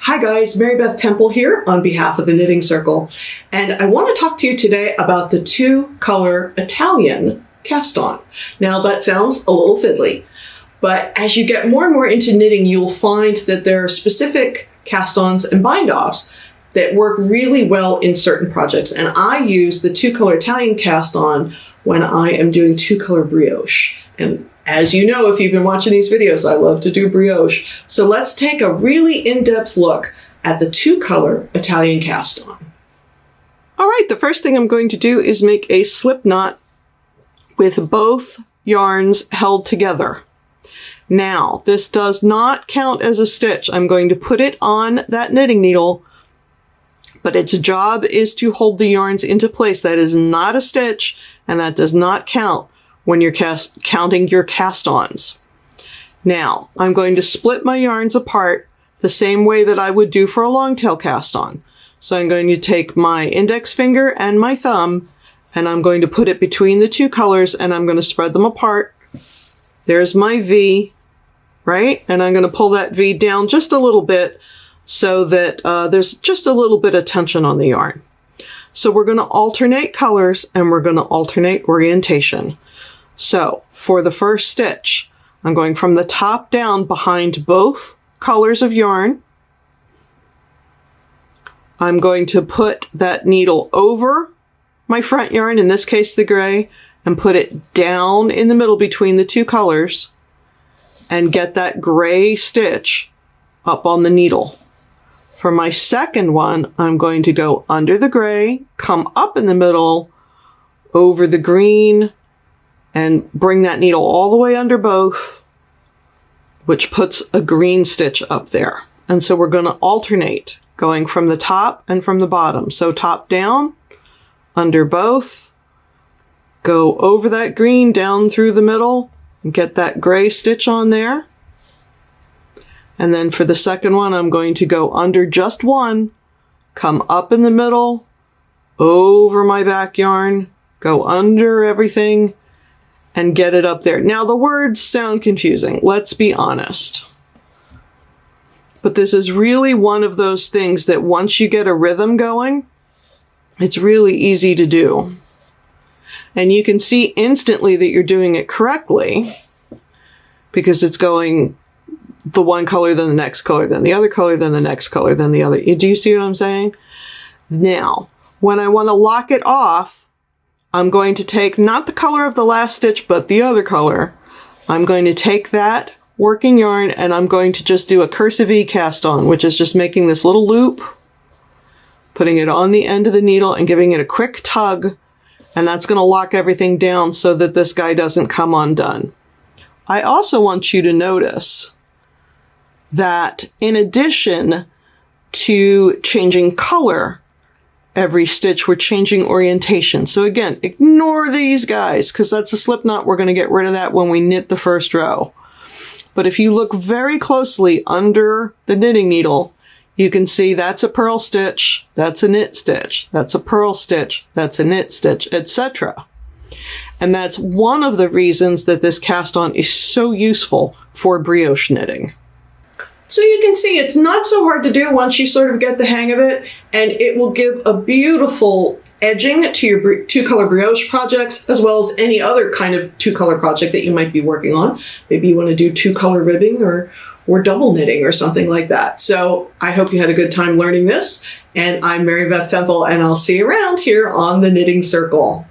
Hi guys, Mary Beth Temple here on behalf of the Knitting Circle, and I want to talk to you today about the two-color Italian cast-on. Now that sounds a little fiddly, but as you get more and more into knitting, you'll find that there are specific cast-ons and bind-offs that work really well in certain projects, and I use the two-color Italian cast-on when I am doing two-color brioche. And as you know, if you've been watching these videos, I love to do brioche. So let's take a really in-depth look at the two-color Italian cast-on. All right, the first thing I'm going to do is make a slip knot with both yarns held together. Now, this does not count as a stitch. I'm going to put it on that knitting needle, but its job is to hold the yarns into place. That is not a stitch, and that does not count when you're counting your cast-ons. Now, I'm going to split my yarns apart the same way that I would do for a long tail cast-on. So I'm going to take my index finger and my thumb, and I'm going to put it between the two colors, and I'm going to spread them apart. There's my V, right? And I'm going to pull that V down just a little bit so that there's just a little bit of tension on the yarn. So we're going to alternate colors, and we're going to alternate orientation. So for the first stitch, I'm going from the top down behind both colors of yarn. I'm going to put that needle over my front yarn, in this case the gray, and put it down in the middle between the two colors and get that gray stitch up on the needle. For my second one, I'm going to go under the gray, come up in the middle, over the green, and bring that needle all the way under both, which puts a green stitch up there. And so we're going to alternate, going from the top and from the bottom. So top down, under both, go over that green, down through the middle, and get that gray stitch on there. And then for the second one, I'm going to go under just one, come up in the middle, over my back yarn, go under everything, and get it up there. Now the words sound confusing, let's be honest. But this is really one of those things that once you get a rhythm going, it's really easy to do. And you can see instantly that you're doing it correctly because it's going the one color, then the next color, then the other color, then the next color, then the other. Do you see what I'm saying? Now, when I want to lock it off, I'm going to take not the color of the last stitch, but the other color. I'm going to take that working yarn and I'm going to just do a cursive E cast on, which is just making this little loop, putting it on the end of the needle and giving it a quick tug. And that's going to lock everything down so that this guy doesn't come undone. I also want you to notice that in addition to changing color every stitch, we're changing orientation. So again, ignore these guys because that's a slip knot. We're going to get rid of that when we knit the first row. But if you look very closely under the knitting needle, you can see that's a purl stitch, that's a knit stitch, that's a purl stitch, that's a knit stitch, etc. And that's one of the reasons that this cast on is so useful for brioche knitting. So you can see it's not so hard to do once you sort of get the hang of it, and it will give a beautiful edging to your two-color brioche projects, as well as any other kind of two-color project that you might be working on. Maybe you want to do two-color ribbing or double knitting or something like that. So I hope you had a good time learning this, and I'm Mary Beth Temple, and I'll see you around here on the Knitting Circle.